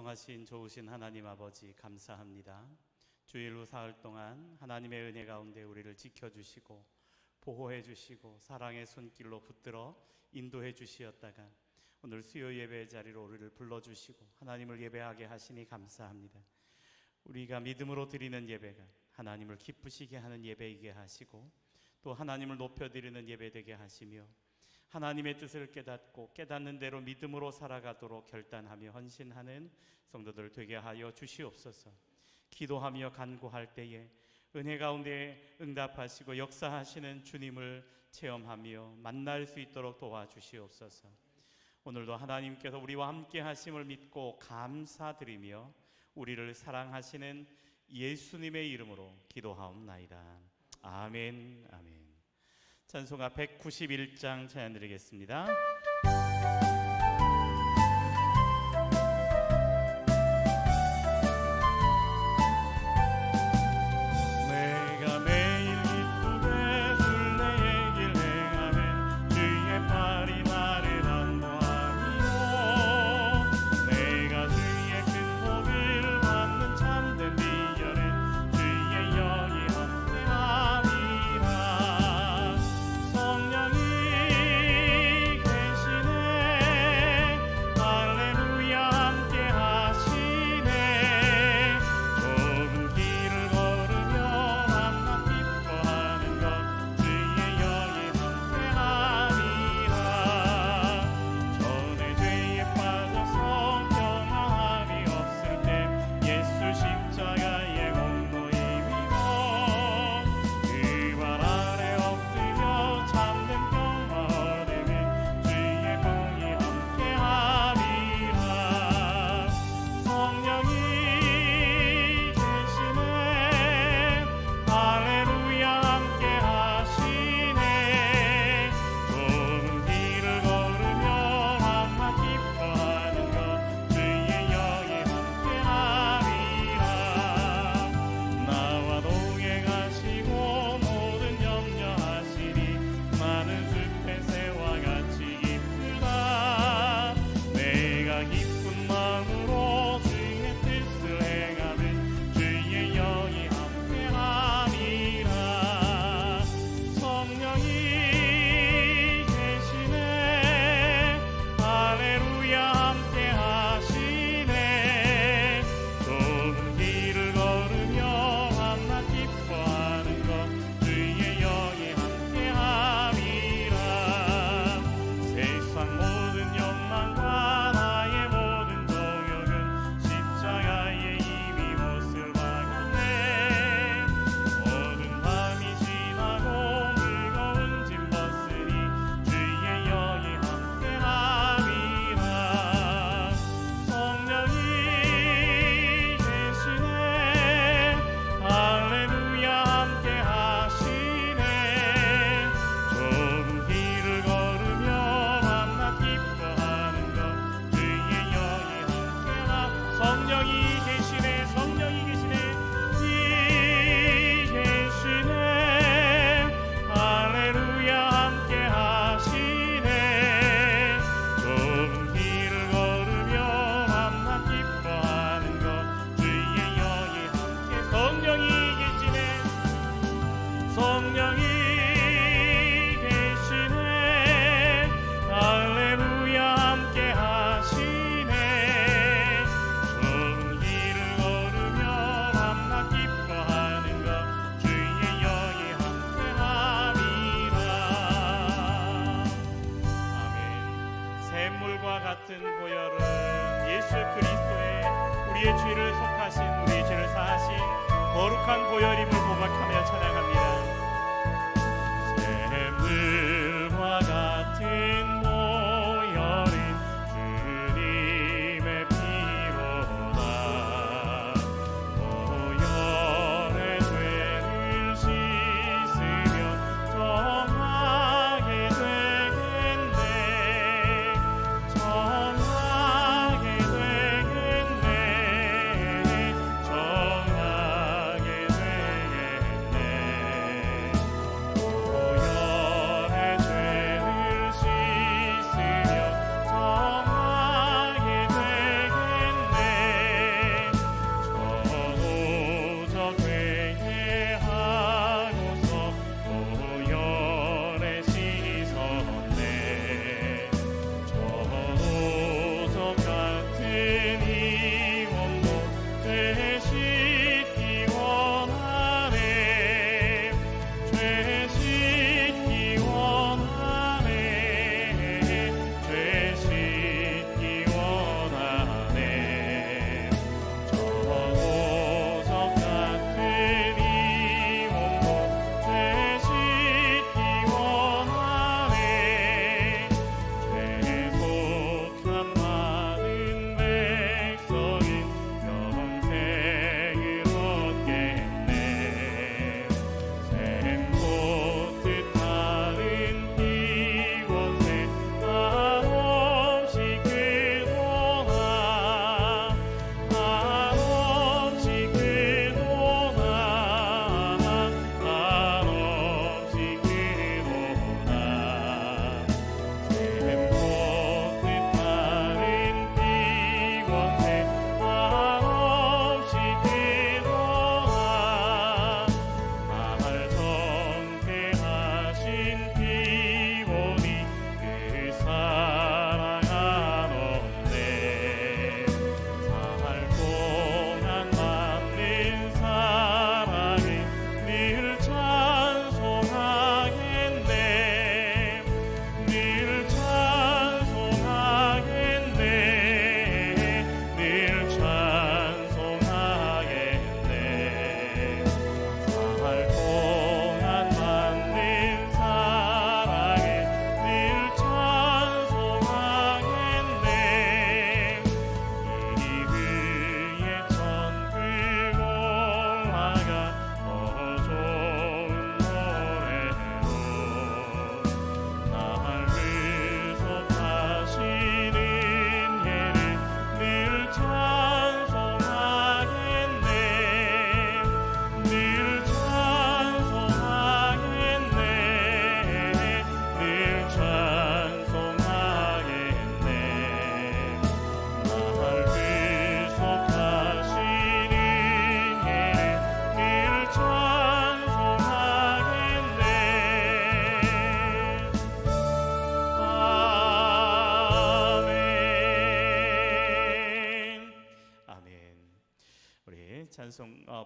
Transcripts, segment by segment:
공평하신 좋으신 하나님 아버지 감사합니다. 주일 후 사흘 동안 하나님의 은혜 가운데 우리를 지켜주시고 보호해 주시고 사랑의 손길로 붙들어 인도해 주시었다가 오늘 수요 예배의 자리로 우리를 불러주시고 하나님을 예배하게 하시니 감사합니다. 우리가 믿음으로 드리는 예배가 하나님을 기쁘시게 하는 예배이게 하시고 또 하나님을 높여드리는 예배 되게 하시며 하나님의 뜻을 깨닫고 깨닫는 대로 믿음으로 살아가도록 결단하며 헌신하는 성도들 되게 하여 주시옵소서. 기도하며 간구할 때에 은혜 가운데 응답하시고 역사하시는 주님을 체험하며 만날 수 있도록 도와주시옵소서. 오늘도 하나님께서 우리와 함께 하심을 믿고 감사드리며 우리를 사랑하시는 예수님의 이름으로 기도하옵나이다. 아멘. 아멘. 찬송가 191장 찬양 드리겠습니다. 내가 매일 기쁘게 순례의 길 행하면 주의 팔이 나를 안보하리요. 내가 주의 큰 복을 받는 참된 비결은 주의 영이 함께함이라. 성령이 계시네. 할렐루야 함께 하시네. 좁은 길을 걸으며 만나 기뻐하는 것 주의 영이 함께함이라. 전에 죄에 빠져서 평안함이 없을 때 예수 십자가의 공로에 믿어 그 발 아래 엎드려 참는 평화 얻으면 주의 공이 함께하리라. 성령이 계시네. 할렐루야 함께 하시네. 좁은 길을 걸으며 만나 기뻐하는 것 주의 영이 함께하리라. 나와 동행하시고 모든 염려하시니 많은 숲의 새와 같이 기쁘다. 내가 기쁜 마음으로 주의 뜻을 행하면 주의 영이 함께하리라. 성령이 계시네. 할렐루야 함께 하시네. 좁은 길을 걸으며 만나 기뻐하는 것 주의 영이 함께하리라. 세상 모든 욕망과 나의 모든 동역은 십자가에 이미 못을 박았네. 모든 밤이 지나고 무거운 짐 벗으니 주의 영이 함께하리라. 성령이 계시네. 할렐루야 함께 하시네. 좁은 길을 걸으며 만나 기뻐하는 것 주의 영이 함께하. 성령이 계시네. 성령이 계시네. 이 계시네. 할렐루야 함께 하시네. 좁은 길을 걸으며 만나 기뻐하는 것 주의 영이 함께. 성령이 계시네. 성령이 계시네. 할렐루야 함께 하시네. 좁은 길을 걸으며 만나 기뻐하는 것 주의 영이 함께하리라. 아멘. 샘물과 같은 보혈은 예수 그리스도의 우리의 죄를 속하신 우리의 죄를 사하신 거룩한 보혈임을 고백하며 찬양합니다. 샘물과 같은 보혈은 주님의 피로다. 보혈의 죄를 씻으면 정하게 되겠네. 정하게 되겠네. 정하게 되겠네. 보혈의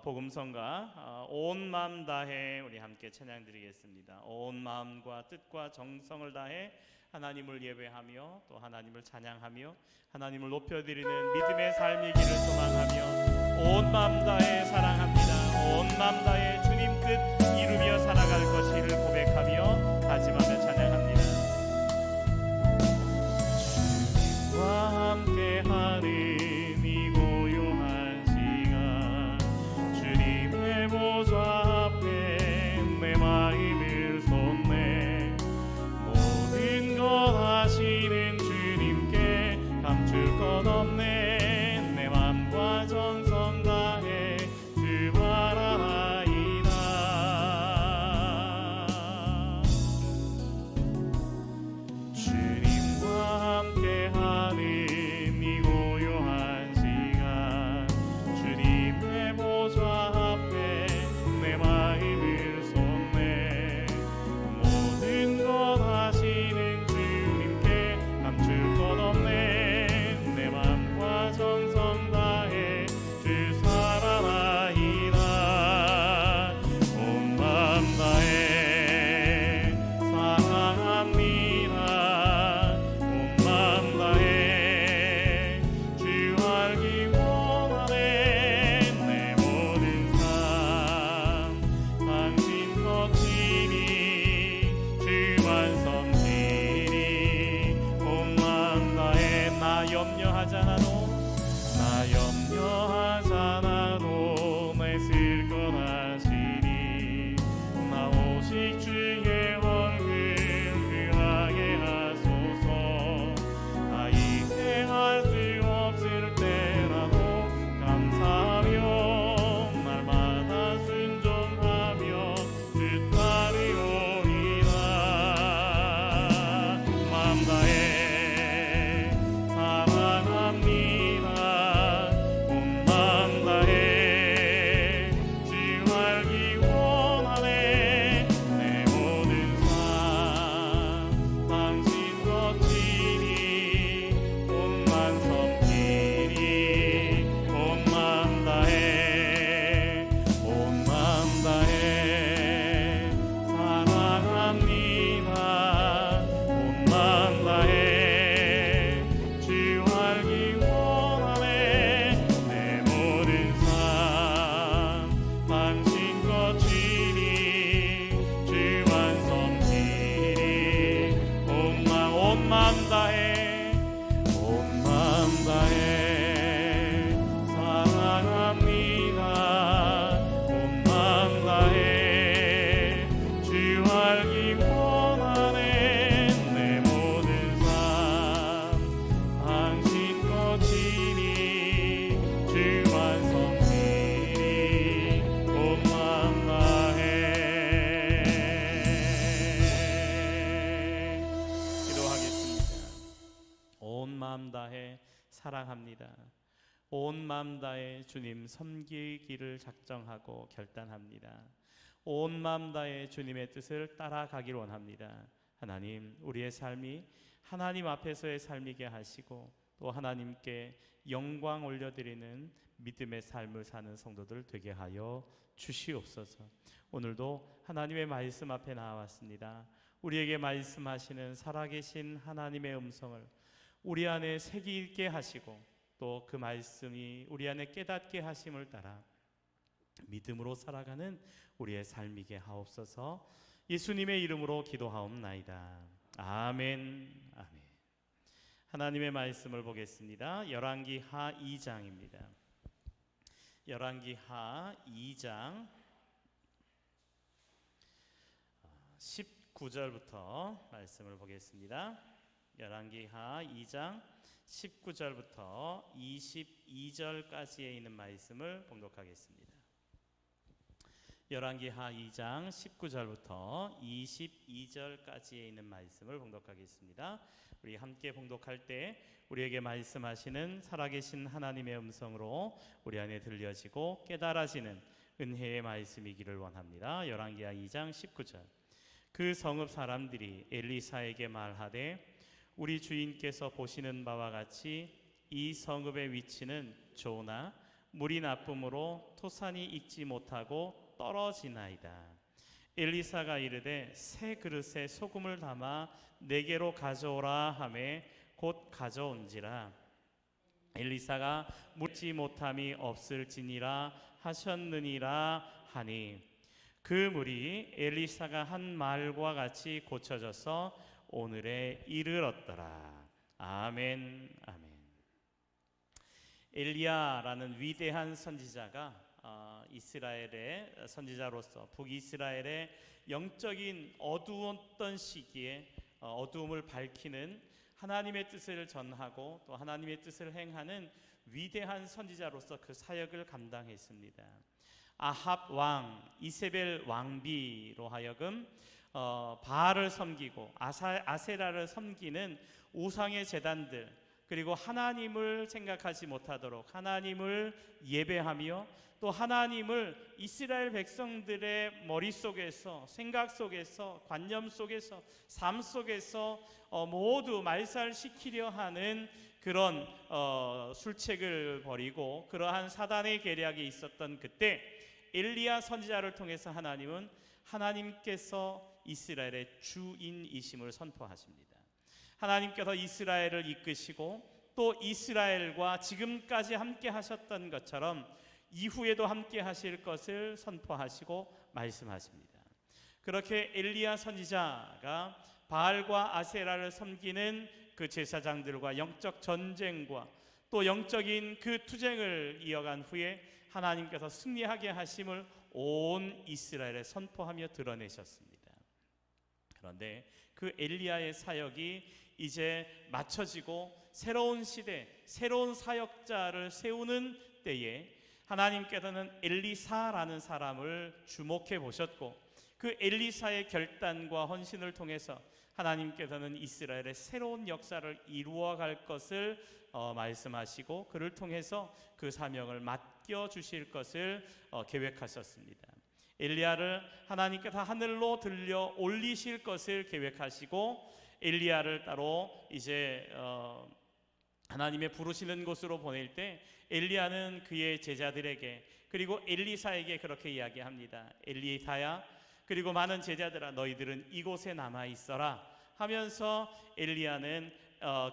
복음성가 온 마음 다해 우리 함께 찬양 드리겠습니다. 온 마음과 뜻과 정성을 다해 하나님을 예배하며 또 하나님을 찬양하며 하나님을 높여드리는 믿음의 삶의 길을 소망하며 온 마음 다해 사랑합니다. 온 마음 다해 주님 뜻 이루며 살아갈 것이를 고백하며 다짐하며 찬양합니다. 주님과 함께하는 사랑합니다. 온 마음 다해 주님 섬기기를 작정하고 결단합니다. 온 마음 다해 주님의 뜻을 따라가기를 원합니다. 하나님, 우리의 삶이 하나님 앞에서의 삶이게 하시고 또 하나님께 영광 올려드리는 믿음의 삶을 사는 성도들 되게 하여 주시옵소서. 오늘도 하나님의 말씀 앞에 나왔습니다. 우리에게 말씀하시는 살아계신 하나님의 음성을 우리 안에 색이 있게 하시고 또 그 말씀이 우리 안에 깨닫게 하심을 따라 믿음으로 살아가는 우리의 삶이게 하옵소서. 예수님의 이름으로 기도하옵나이다. 아멘. 아멘. 하나님의 말씀을 보겠습니다. 열왕기하 2장입니다. 열왕기하 2장 19절부터 말씀을 보겠습니다. 열왕기하 2장 19절부터 22절까지에 있는 말씀을 봉독하겠습니다. 열왕기하 2장 19절부터 22절까지에 있는 말씀을 봉독하겠습니다. 우리 함께 봉독할 때 우리에게 말씀하시는 살아계신 하나님의 음성으로 우리 안에 들려지고 깨달아지는 은혜의 말씀이기를 원합니다. 열왕기하 2장 19절. 그 성읍 사람들이 엘리사에게 말하되 우리 주인께서 보시는 바와 같이 이 성읍의 위치는 좋으나 물이 나쁨으로 토산이 익지 못하고 떨어지나이다. 엘리사가 이르되 새 그릇에 소금을 담아 내게로 가져오라 하매 곧 가져온지라. 엘리사가 묻지 못함이 없을지니라 하셨느니라 하니 그 물이 엘리사가 한 말과 같이 고쳐져서 오늘에 이르렀더라. 아멘. 아멘. 엘리야라는 위대한 선지자가 이스라엘의 선지자로서 북이스라엘의 영적인 어두웠던 시기에 어두움을 밝히는 하나님의 뜻을 전하고 또 하나님의 뜻을 행하는 위대한 선지자로서 그 사역을 감당했습니다. 아합 왕, 이세벨 왕비로 하여금 바알을 섬기고 아세라를 섬기는 우상의 제단들, 그리고 하나님을 생각하지 못하도록 하나님을 예배하며 또 하나님을 이스라엘 백성들의 머릿속에서, 생각 속에서, 관념 속에서, 삶 속에서 모두 말살시키려 하는 그런 술책을 벌이고 그러한 사단의 계략이 있었던 그때 엘리야 선지자를 통해서 하나님은 하나님께서 이스라엘의 주인이심을 선포하십니다. 하나님께서 이스라엘을 이끄시고 또 이스라엘과 지금까지 함께 하셨던 것처럼 이후에도 함께 하실 것을 선포하시고 말씀하십니다. 그렇게 엘리야 선지자가 바알과 아세라를 섬기는 그 제사장들과 영적 전쟁과 또 영적인 그 투쟁을 이어간 후에 하나님께서 승리하게 하심을 온 이스라엘에 선포하며 드러내셨습니다. 그런데 그 엘리야의 사역이 이제 마쳐지고 새로운 시대, 새로운 사역자를 세우는 때에 하나님께서는 엘리사라는 사람을 주목해 보셨고 그 엘리사의 결단과 헌신을 통해서 하나님께서는 이스라엘의 새로운 역사를 이루어갈 것을 말씀하시고 그를 통해서 그 사명을 맡겨주실 것을 계획하셨습니다. 엘리야를 하나님께서 하늘로 들려 올리실 것을 계획하시고 엘리야를 따로 이제 하나님의 부르시는 곳으로 보낼 때 엘리야는 그의 제자들에게 그리고 엘리사에게 그렇게 이야기합니다. 엘리사야, 그리고 많은 제자들아, 너희들은 이곳에 남아 있어라 하면서 엘리야는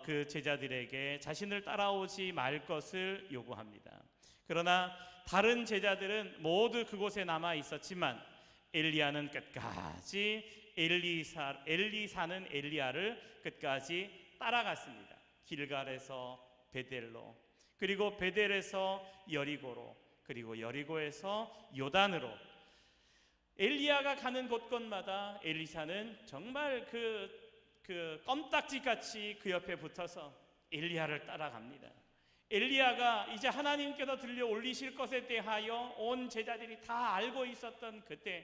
그 제자들에게 자신을 따라오지 말 것을 요구합니다. 그러나 다른 제자들은 모두 그곳에 남아 있었지만 엘리야는 끝까지 엘리사는 엘리야를 끝까지 따라갔습니다. 길갈에서 베델로, 그리고 베델에서 여리고로, 그리고 여리고에서 요단으로 엘리야가 가는 곳곳마다 엘리사는 정말 그 껌딱지같이 그 옆에 붙어서 엘리야를 따라갑니다. 엘리야가 이제 하나님께서 들려 올리실 것에 대하여 온 제자들이 다 알고 있었던 그때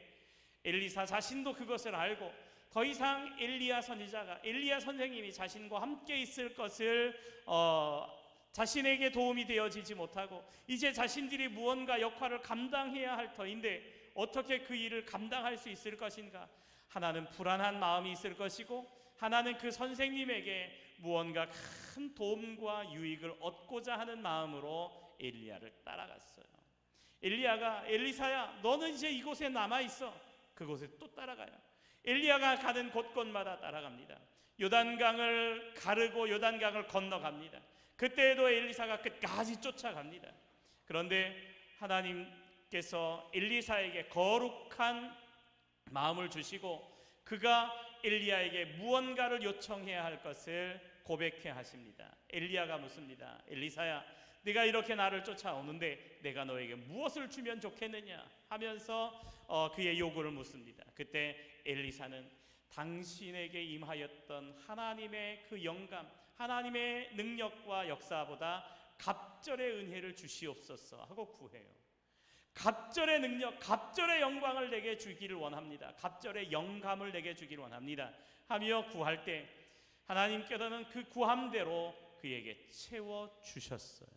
엘리사 자신도 그것을 알고 더 이상 엘리야 선지자가, 엘리야 선생님이 자신과 함께 있을 것을 자신에게 도움이 되어지지 못하고 이제 자신들이 무언가 역할을 감당해야 할 터인데 어떻게 그 일을 감당할 수 있을 것인가? 하나는 불안한 마음이 있을 것이고 하나는 그 선생님에게 무언가 큰 도움과 유익을 얻고자 하는 마음으로 엘리야를 따라갔어요. 엘리야가 엘리사야, 너는 이제 이곳에 남아있어. 그곳에 또 따라가요. 엘리야가 가는 곳곳마다 따라갑니다. 요단강을 가르고 요단강을 건너갑니다. 그때에도 엘리사가 끝까지 쫓아갑니다. 그런데 하나님께서 엘리사에게 거룩한 마음을 주시고 그가 엘리야에게 무언가를 요청해야 할 것을 고백해 하십니다. 엘리야가 묻습니다. 엘리사야, 네가 이렇게 나를 쫓아오는데 내가 너에게 무엇을 주면 좋겠느냐 하면서 그의 요구를 묻습니다. 그때 엘리사는 당신에게 임하였던 하나님의 그 영감, 하나님의 능력과 역사보다 갑절의 은혜를 주시옵소서 하고 구해요. 갑절의 능력, 갑절의 영광을 내게 주기를 원합니다. 갑절의 영감을 내게 주기를 원합니다 하며 구할 때 하나님께서는 그 구함대로 그에게 채워주셨어요.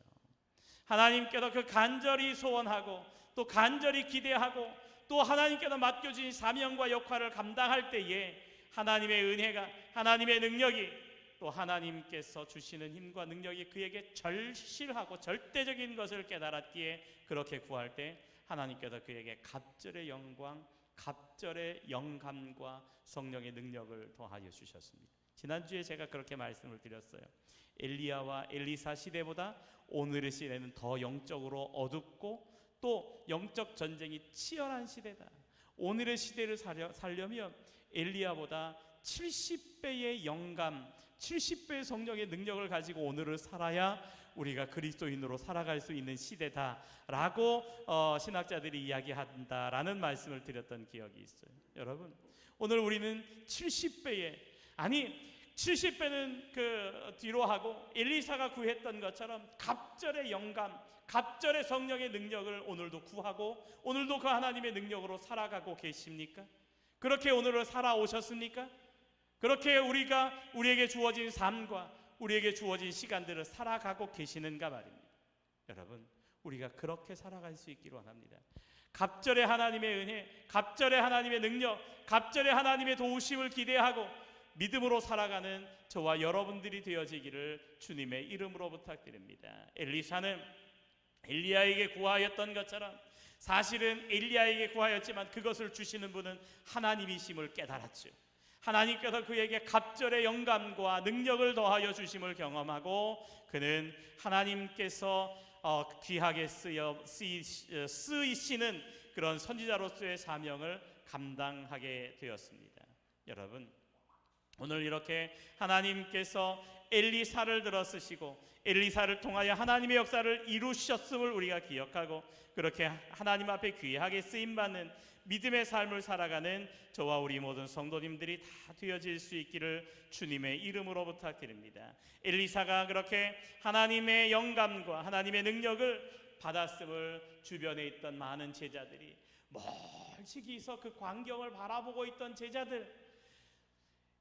하나님께서 그 간절히 소원하고 또 간절히 기대하고 또 하나님께서 맡겨주신 사명과 역할을 감당할 때에 하나님의 은혜가, 하나님의 능력이, 또 하나님께서 주시는 힘과 능력이 그에게 절실하고 절대적인 것을 깨달았기에 그렇게 구할 때 하나님께서 그에게 갑절의 영광, 갑절의 영감과 성령의 능력을 더하여 주셨습니다. 지난주에 제가 그렇게 말씀을 드렸어요. 엘리야와 엘리사 시대보다 오늘의 시대는 더 영적으로 어둡고 또 영적 전쟁이 치열한 시대다. 오늘의 시대를 살려면 엘리야보다 70배의 영감, 70배의 성령의 능력을 가지고 오늘을 살아야 우리가 그리스도인으로 살아갈 수 있는 시대다라고 신학자들이 이야기한다라는 말씀을 드렸던 기억이 있어요. 여러분, 오늘 우리는 70배의, 아니 70배는 그 뒤로 하고 엘리사가 구했던 것처럼 갑절의 영감, 갑절의 성령의 능력을 오늘도 구하고 오늘도 그 하나님의 능력으로 살아가고 계십니까? 그렇게 오늘을 살아오셨습니까? 그렇게 우리에게 주어진 삶과 우리에게 주어진 시간들을 살아가고 계시는가 말입니다. 여러분, 우리가 그렇게 살아갈 수 있기를 원합니다. 갑절의 하나님의 은혜, 갑절의 하나님의 능력, 갑절의 하나님의 도우심을 기대하고 믿음으로 살아가는 저와 여러분들이 되어지기를 주님의 이름으로 부탁드립니다. 엘리사는 엘리야에게 구하였던 것처럼 사실은 엘리야에게 구하였지만 그것을 주시는 분은 하나님이심을 깨달았죠. 하나님께서 그에게 갑절의 영감과 능력을 더하여 주심을 경험하고 그는 하나님께서 귀하게 쓰이시는 그런 선지자로서의 사명을 감당하게 되었습니다. 여러분, 오늘 이렇게 하나님께서 엘리사를 들어 쓰시고 엘리사를 통하여 하나님의 역사를 이루셨음을 우리가 기억하고 그렇게 하나님 앞에 귀하게 쓰임받는 믿음의 삶을 살아가는 저와 우리 모든 성도님들이 다 되어질 수 있기를 주님의 이름으로 부탁드립니다. 엘리사가 그렇게 하나님의 영감과 하나님의 능력을 받았음을 주변에 있던 많은 제자들이 멀찍이서 그 광경을 바라보고 있던 제자들,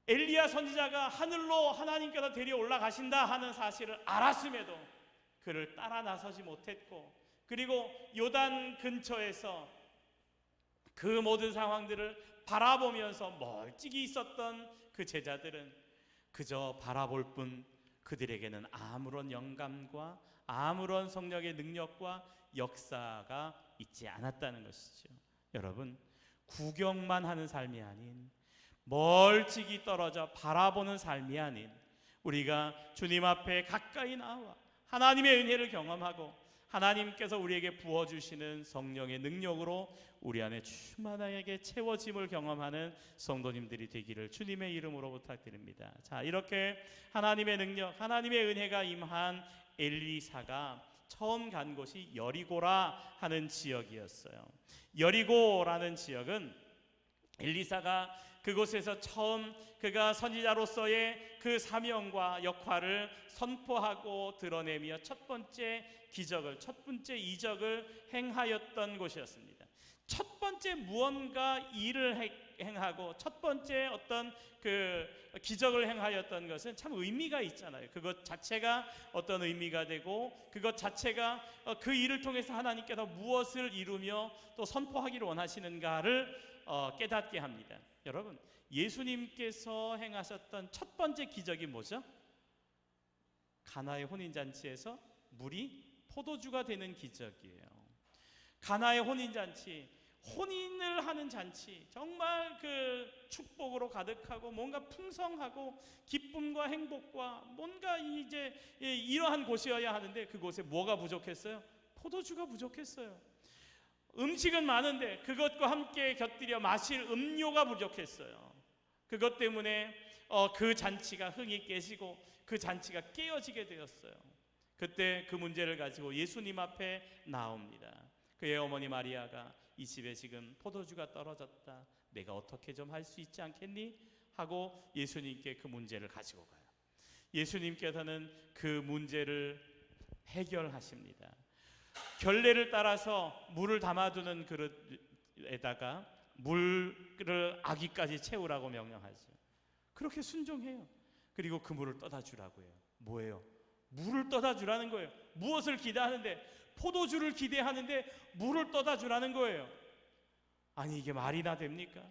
엘리야 선지자가 하늘로 하나님께서 데려 올라가신다 하는 사실을 알았음에도 그를 따라 나서지 못했고 그리고 요단 근처에서 그 모든 상황들을 바라보면서 멀찍이 있었던 그 제자들은 그저 바라볼 뿐 그들에게는 아무런 영감과 아무런 성령의 능력과 역사가 있지 않았다는 것이죠. 여러분, 구경만 하는 삶이 아닌 멀찍이 떨어져 바라보는 삶이 아닌 우리가 주님 앞에 가까이 나와 하나님의 은혜를 경험하고 하나님께서 우리에게 부어주시는 성령의 능력으로 우리 안에 충만하게 채워짐을 경험하는 성도님들이 되기를 주님의 이름으로 부탁드립니다. 자, 이렇게 하나님의 능력, 하나님의 은혜가 임한 엘리사가 처음 간 곳이 여리고라 하는 지역이었어요. 여리고라는 지역은 엘리사가 그곳에서 처음 그가 선지자로서의 그 사명과 역할을 선포하고 드러내며 첫 번째 기적을, 첫 번째 이적을 행하였던 곳이었습니다. 첫 번째 무언가 일을 행하고 첫 번째 어떤 그 기적을 행하였던 것은 참 의미가 있잖아요. 그것 자체가 어떤 의미가 되고 그것 자체가 그 일을 통해서 하나님께서 무엇을 이루며 또 선포하기를 원하시는가를 깨닫게 합니다. 여러분, 예수님께서 행하셨던 첫 번째 기적이 뭐죠? 가나의 혼인잔치에서 물이 포도주가 되는 기적이에요. 가나의 혼인잔치, 혼인을 하는 잔치, 정말 그 축복으로 가득하고 뭔가 풍성하고 기쁨과 행복과 뭔가 이제 이러한 곳이어야 하는데 그곳에 뭐가 부족했어요? 포도주가 부족했어요. 음식은 많은데 그것과 함께 곁들여 마실 음료가 부족했어요. 그것 때문에 그 잔치가 흥이 깨지고 그 잔치가 깨어지게 되었어요. 그때 그 문제를 가지고 예수님 앞에 나옵니다. 그의 어머니 마리아가 이 집에 지금 포도주가 떨어졌다. 내가 어떻게 좀 할 수 있지 않겠니? 하고 예수님께 그 문제를 가지고 가요. 예수님께서는 그 문제를 해결하십니다. 결례를 따라서 물을 담아두는 그릇에다가 물을 아기까지 채우라고 명령하죠. 그렇게 순종해요. 그리고 그 물을 떠다 주라고 해요. 뭐예요? 물을 떠다 주라는 거예요. 무엇을 기대하는데? 포도주를 기대하는데 물을 떠다 주라는 거예요. 아니, 이게 말이나 됩니까?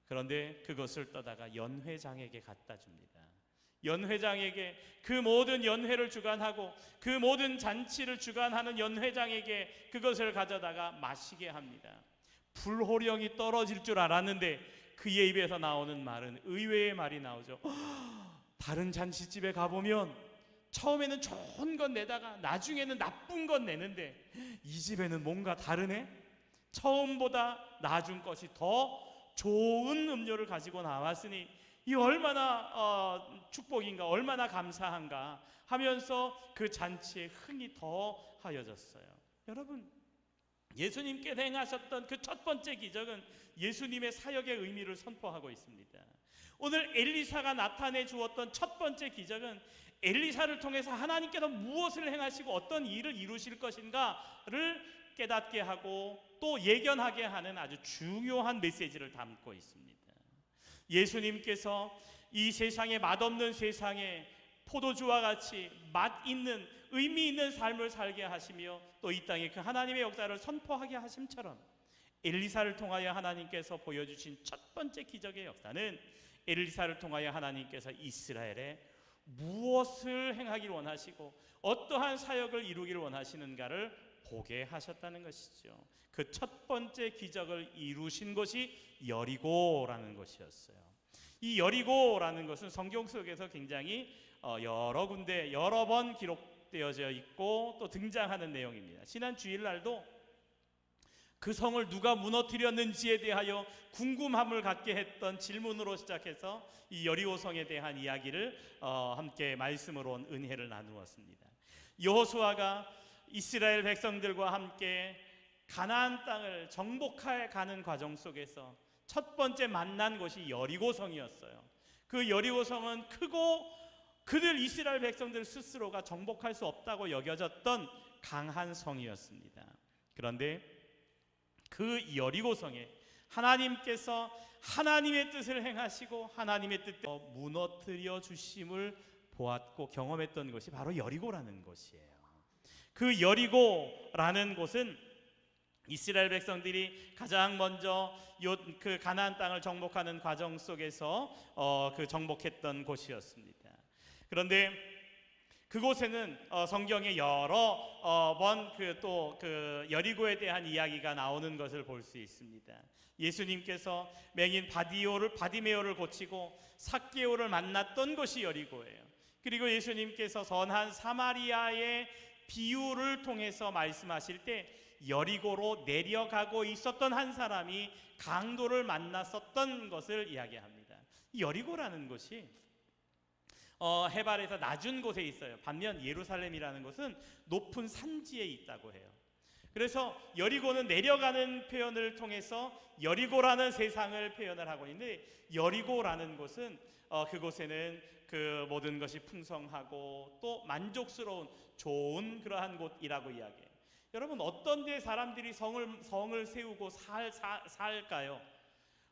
그런데 그것을 떠다가 연회장에게 갖다 줍니다. 연회장에게, 그 모든 연회를 주관하고 그 모든 잔치를 주관하는 연회장에게 그것을 가져다가 마시게 합니다. 불호령이 떨어질 줄 알았는데 그의 입에서 나오는 말은 의외의 말이 나오죠. 다른 잔치집에 가보면 처음에는 좋은 건 내다가 나중에는 나쁜 건 내는데 이 집에는 뭔가 다르네? 처음보다 나중 것이 더 좋은 음료를 가지고 나왔으니 이 얼마나 축복인가, 얼마나 감사한가 하면서 그 잔치에 흥이 더하여졌어요. 여러분, 예수님께서 행하셨던 그 첫 번째 기적은 예수님의 사역의 의미를 선포하고 있습니다. 오늘 엘리사가 나타내 주었던 첫 번째 기적은 엘리사를 통해서 하나님께서 무엇을 행하시고 어떤 일을 이루실 것인가를 깨닫게 하고 또 예견하게 하는 아주 중요한 메시지를 담고 있습니다. 예수님께서 이 세상에, 맛없는 세상에 포도주와 같이 맛있는 의미 있는 삶을 살게 하시며 또 이 땅에 그 하나님의 역사를 선포하게 하심처럼 엘리사를 통하여 하나님께서 보여주신 첫 번째 기적의 역사는 엘리사를 통하여 하나님께서 이스라엘에 무엇을 행하기를 원하시고 어떠한 사역을 이루기를 원하시는가를 보게 하셨다는 것이죠. 그 첫 번째 기적을 이루신 것이 여리고라는 것이었어요. 이 여리고라는 것은 성경 속에서 굉장히 여러 군데 여러 번 기록되어져 있고 또 등장하는 내용입니다. 지난 주일날도 그 성을 누가 무너뜨렸는지에 대하여 궁금함을 갖게 했던 질문으로 시작해서 이 여리고 성에 대한 이야기를 함께 말씀으로 은혜를 나누었습니다. 여호수아가 이스라엘 백성들과 함께 가나안 땅을 정복해 가는 과정 속에서 첫 번째 만난 곳이 여리고 성이었어요. 그 여리고 성은 크고 그들 이스라엘 백성들 스스로가 정복할 수 없다고 여겨졌던 강한 성이었습니다. 그런데 그 여리고 성에 하나님께서 하나님의 뜻을 행하시고 하나님의 뜻대로 무너뜨려 주심을 보았고 경험했던 것이 바로 여리고라는 곳이에요. 그 여리고라는 곳은 이스라엘 백성들이 가장 먼저 그 가나안 땅을 정복하는 과정 속에서 그 정복했던 곳이었습니다. 그런데 그곳에는 성경에 여러 번 그 여리고에 대한 이야기가 나오는 것을 볼 수 있습니다. 예수님께서 맹인 바디메오를 고치고 삭개오를 만났던 곳이 여리고예요. 그리고 예수님께서 선한 사마리아의 비유를 통해서 말씀하실 때 여리고로 내려가고 있었던 한 사람이 강도를 만났었던 것을 이야기합니다. 여리고라는 곳이 해발에서 낮은 곳에 있어요. 반면 예루살렘이라는 곳은 높은 산지에 있다고 해요. 그래서 여리고는 내려가는 표현을 통해서 여리고라는 세상을 표현을 하고 있는데 여리고라는 곳은 그곳에는 그 모든 것이 풍성하고 또 만족스러운 좋은 그러한 곳이라고 이야기해요. 여러분, 어떤 데 사람들이 성을 세우고 살까요?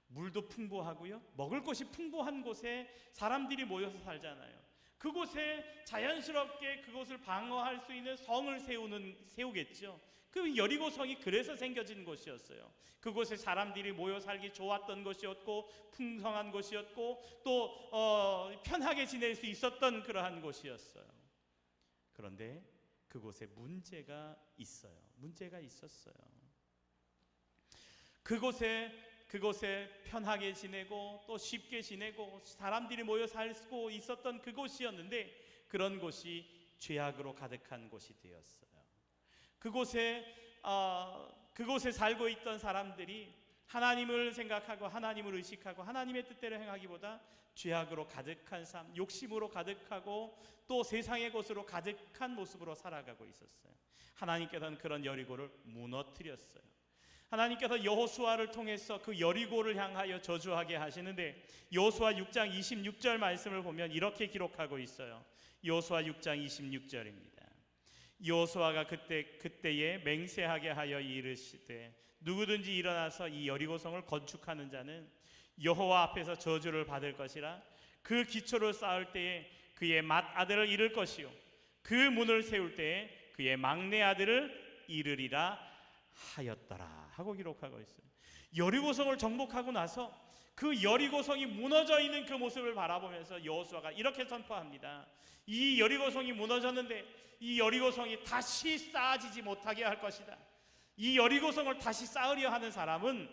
물도 풍부하고요, 먹을 것이 풍부한 곳에 사람들이 모여서 살잖아요. 그곳에 자연스럽게 그곳을 방어할 수 있는 성을 세우겠죠. 그 여리고 성이 그래서 생겨진 곳이었어요. 그곳에 사람들이 모여 살기 좋았던 곳이었고 풍성한 곳이었고 또 편하게 지낼 수 있었던 그러한 곳이었어요. 그런데 그곳에 문제가 있었어요. 그곳에 편하게 지내고 또 쉽게 지내고 사람들이 모여 살고 있었던 그곳이었는데 그런 곳이 죄악으로 가득한 곳이 되었어요. 그곳에 살고 있던 사람들이 하나님을 생각하고 하나님을 의식하고 하나님의 뜻대로 행하기보다 죄악으로 가득한 삶, 욕심으로 가득하고 또 세상의 것으로 가득한 모습으로 살아가고 있었어요. 하나님께서는 그런 여리고를 무너뜨렸어요. 하나님께서 여호수아를 통해서 그 여리고를 향하여 저주하게 하시는데, 여호수아 6장 26절 말씀을 보면 이렇게 기록하고 있어요. 여호수아 6장 26절입니다. 여호수아가 그때에 맹세하게 하여 이르시되 누구든지 일어나서 이 여리고성을 건축하는 자는 여호와 앞에서 저주를 받을 것이라. 그 기초를 쌓을 때에 그의 맏아들을 잃을 것이요 그 문을 세울 때에 그의 막내 아들을 잃으리라 하였더라 하고 기록하고 있어요. 여리고성을 정복하고 나서 그 여리고성이 무너져 있는 그 모습을 바라보면서 여호수아가 이렇게 선포합니다. 이 여리고성이 무너졌는데 이 여리고성이 다시 쌓아지지 못하게 할 것이다. 이 여리고성을 다시 쌓으려 하는 사람은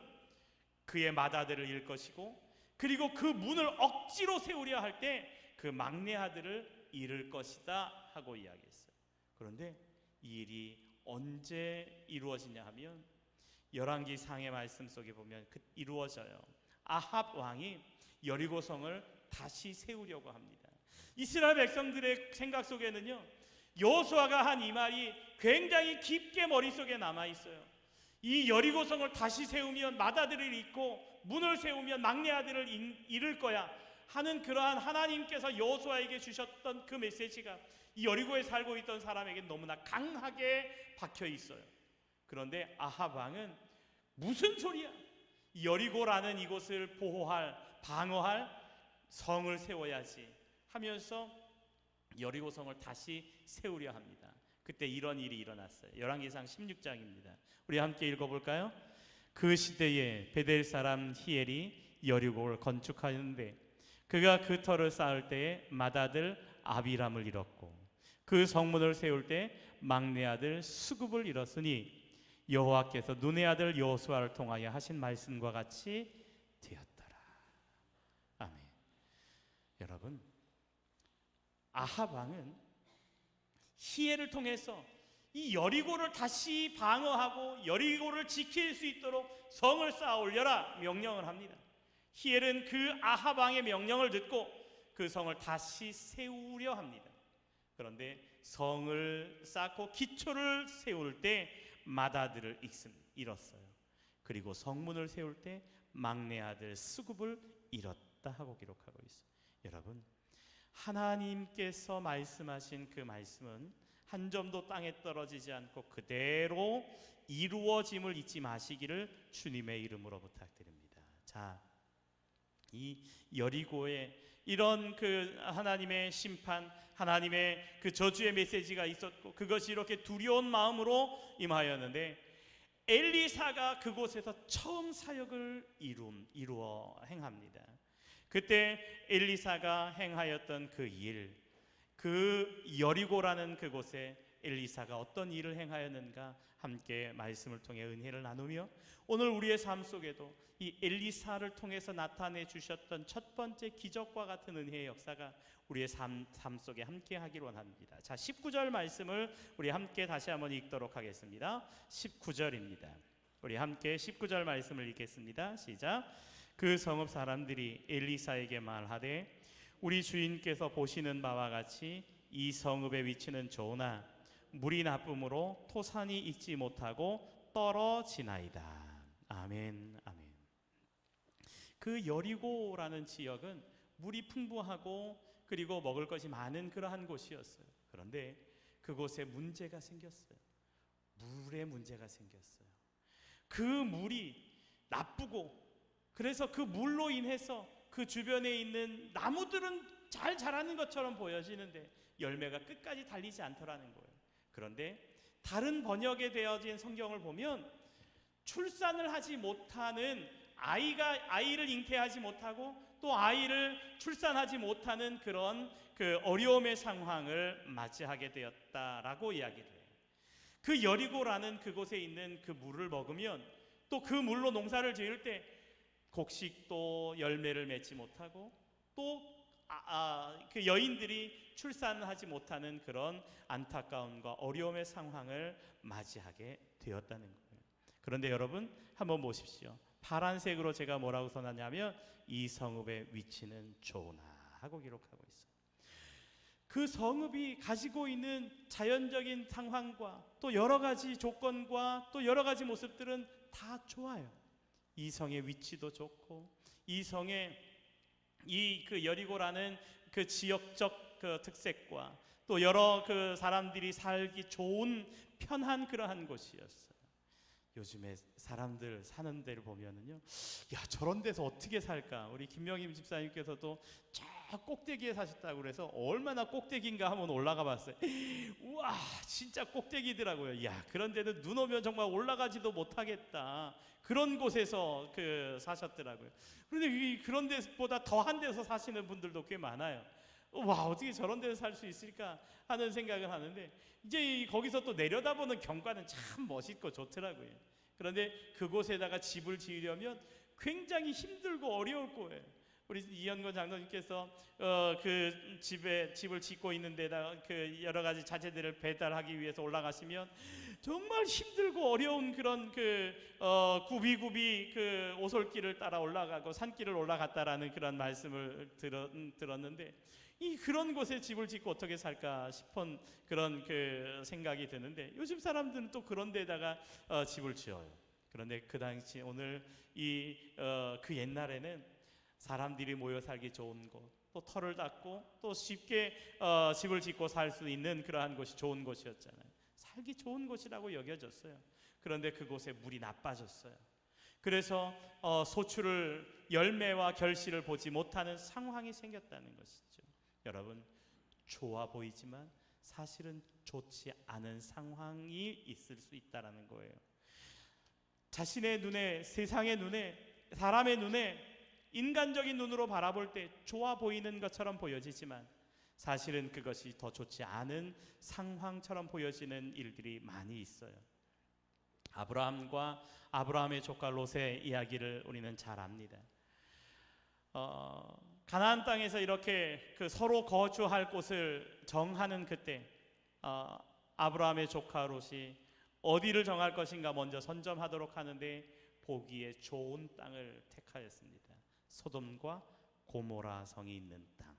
그의 맏아들을 잃을 것이고, 그리고 그 문을 억지로 세우려 할 때 그 막내 아들을 잃을 것이다 하고 이야기했어요. 그런데 이 일이 언제 이루어지냐 하면 열왕기상의 말씀 속에 보면 이루어져요. 아합 왕이 여리고성을 다시 세우려고 합니다. 이스라엘 백성들의 생각 속에는요, 여호수아가 한 이 말이 굉장히 깊게 머릿속에 남아 있어요. 이 여리고성을 다시 세우면 맏아들을 잃고 문을 세우면 막내 아들을 잃을 거야 하는 그러한 하나님께서 여호수아에게 주셨던 그 메시지가 이 여리고에 살고 있던 사람에게 너무나 강하게 박혀 있어요. 그런데 아합 왕은 무슨 소리야? 여리고라는 이곳을 보호할, 방어할 성을 세워야지 하면서 여리고성을 다시 세우려 합니다. 그때 이런 일이 일어났어요. 열왕기상 16장입니다. 우리 함께 읽어볼까요? 그 시대에 베델 사람 히엘이 여리고를 건축하였는데 그가 그 터를 쌓을 때에 맏아들 아비람을 잃었고 그 성문을 세울 때 막내 아들 수굽을 잃었으니 여호와께서 눈의 아들 여호수아를 통하여 하신 말씀과 같이 되었더라. 아멘. 여러분, 아합 왕은 히엘을 통해서 이 여리고를 다시 방어하고 여리고를 지킬 수 있도록 성을 쌓아 올려라 명령을 합니다. 히엘은 그 아합 왕의 명령을 듣고 그 성을 다시 세우려 합니다. 그런데 성을 쌓고 기초를 세울 때 맏아들을 잃었어요. 그리고 성문을 세울 때 막내 아들 수굽을 잃었다 하고 기록하고 있어요. 여러분, 하나님께서 말씀하신 그 말씀은 한 점도 땅에 떨어지지 않고 그대로 이루어짐을 잊지 마시기를 주님의 이름으로 부탁드립니다. 자, 이 여리고에 이런 그 하나님의 심판, 하나님의 그 저주의 메시지가 있었고 그것이 이렇게 두려운 마음으로 임하였는데 엘리사가 그곳에서 처음 사역을 이루어 행합니다. 그때 엘리사가 행하였던 그 일, 그 여리고라는 그곳에 엘리사가 어떤 일을 행하였는가 함께 말씀을 통해 은혜를 나누며 오늘 우리의 삶 속에도 이 엘리사를 통해서 나타내 주셨던 첫 번째 기적과 같은 은혜의 역사가 우리의 삶 속에 함께 하기를 원합니다. 자, 19절 말씀을 우리 함께 다시 한번 읽도록 하겠습니다. 19절입니다. 우리 함께 19절 말씀을 읽겠습니다. 시작. 그 성읍 사람들이 엘리사에게 말하되 우리 주인께서 보시는 바와 같이 이 성읍의 위치는 좋으나 물이 나쁨으로 토산이 익지 못하고 떨어지나이다. 아멘, 아멘. 그 여리고라는 지역은 물이 풍부하고 그리고 먹을 것이 많은 그러한 곳이었어요. 그런데 그곳에 문제가 생겼어요. 물에 문제가 생겼어요. 그 물이 나쁘고 그래서 그 물로 인해서 그 주변에 있는 나무들은 잘 자라는 것처럼 보여지는데 열매가 끝까지 달리지 않더라는 거예요. 그런데 다른 번역에 되어진 성경을 보면 출산을 하지 못하는 아이를 잉태하지 못하고 또 아이를 출산하지 못하는 그런 그 어려움의 상황을 맞이하게 되었다라고 이야기를 해요. 그 여리고라는 그곳에 있는 그 물을 먹으면 또 그 물로 농사를 지을 때 곡식도 열매를 맺지 못하고 또 그 여인들이 출산하지 못하는 그런 안타까움과 어려움의 상황을 맞이하게 되었다는 거예요. 그런데 여러분 한번 보십시오. 파란색으로 제가 뭐라고 써놨냐면 이 성읍의 위치는 좋으나 하고 기록하고 있어요. 그 성읍이 가지고 있는 자연적인 상황과 또 여러 가지 조건과 또 여러 가지 모습들은 다 좋아요. 이 성의 위치도 좋고, 이 성의 이 그 여리고라는 그 지역적 그 특색과 또 여러 그 사람들이 살기 좋은 편한 그러한 곳이었어요. 요즘에 사람들 사는 데를 보면은요, 야, 저런 데서 어떻게 살까? 우리 김명임 집사님께서도 저 꼭대기에 사셨다고 그래서 얼마나 꼭대기인가 한번 올라가 봤어요. 우와, 진짜 꼭대기더라고요. 야, 그런 데는 눈 오면 정말 올라가지도 못하겠다. 그런 곳에서 그 사셨더라고요. 그런데 그런 데보다 더한 데서 사시는 분들도 꽤 많아요. 와, 어떻게 저런 데서 살 수 있을까 하는 생각을 하는데, 이제 거기서 또 내려다보는 경관은 참 멋있고 좋더라고요. 그런데 그곳에다가 집을 지으려면 굉장히 힘들고 어려울 거예요. 우리 이현건 장로님께서 그 집을 짓고 있는 데다가 그 여러 가지 자재들을 배달하기 위해서 올라가시면 정말 힘들고 어려운 그런 구비구비 그 오솔길을 따라 올라가고 산길을 올라갔다라는 그런 말씀을 들었는데, 그런 곳에 집을 짓고 어떻게 살까 싶은 그런 그 생각이 드는데, 요즘 사람들은 또 그런 데다가 집을 지어요. 그런데 그 당시 오늘 그 옛날에는 사람들이 모여 살기 좋은 곳, 또 터를 닦고 또 쉽게 집을 짓고 살 수 있는 그러한 곳이 좋은 곳이었잖아요. 살기 좋은 곳이라고 여겨졌어요. 그런데 그곳에 물이 나빠졌어요. 그래서 소출을 열매와 결실을 보지 못하는 상황이 생겼다는 것이죠. 여러분, 좋아 보이지만 사실은 좋지 않은 상황이 있을 수 있다는 거예요. 자신의 눈에, 세상의 눈에, 사람의 눈에, 인간적인 눈으로 바라볼 때 좋아 보이는 것처럼 보여지지만 사실은 그것이 더 좋지 않은 상황처럼 보여지는 일들이 많이 있어요. 아브라함과 아브라함의 조카 롯의 이야기를 우리는 잘 압니다. 가나안 땅에서 이렇게 서로 거주할 곳을 정하는 그때 아브라함의 조카 롯이 어디를 정할 것인가 먼저 선점하도록 하는데 보기에 좋은 땅을 택하였습니다. 소돔과 고모라 성이 있는 땅,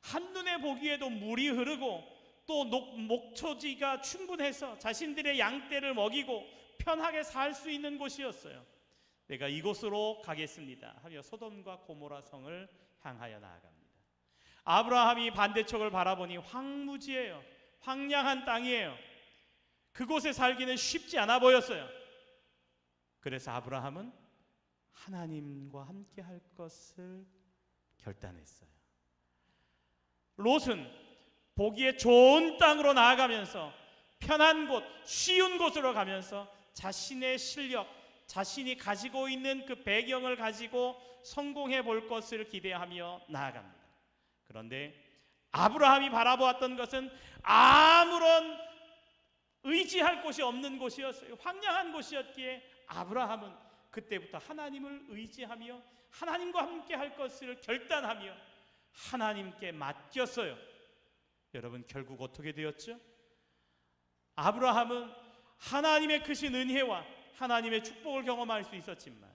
한눈에 보기에도 물이 흐르고 또 목초지가 충분해서 자신들의 양떼를 먹이고 편하게 살 수 있는 곳이었어요. 내가 이곳으로 가겠습니다 하며 소돔과 고모라 성을 향하여 나아갑니다. 아브라함이 반대쪽을 바라보니 황무지예요. 황량한 땅이에요. 그곳에 살기는 쉽지 않아 보였어요. 그래서 아브라함은 하나님과 함께 할 것을 결단했어요. 롯은 보기에 좋은 땅으로 나아가면서 편한 곳, 쉬운 곳으로 가면서 자신의 실력, 자신이 가지고 있는 그 배경을 가지고 성공해 볼 것을 기대하며 나아갑니다. 그런데 아브라함이 바라보았던 것은 아무런 의지할 곳이 없는 곳이었어요. 황량한 곳이었기에 아브라함은 그때부터 하나님을 의지하며 하나님과 함께 할 것을 결단하며 하나님께 맡겼어요. 여러분, 결국 어떻게 되었죠? 아브라함은 하나님의 크신 은혜와 하나님의 축복을 경험할 수 있었지만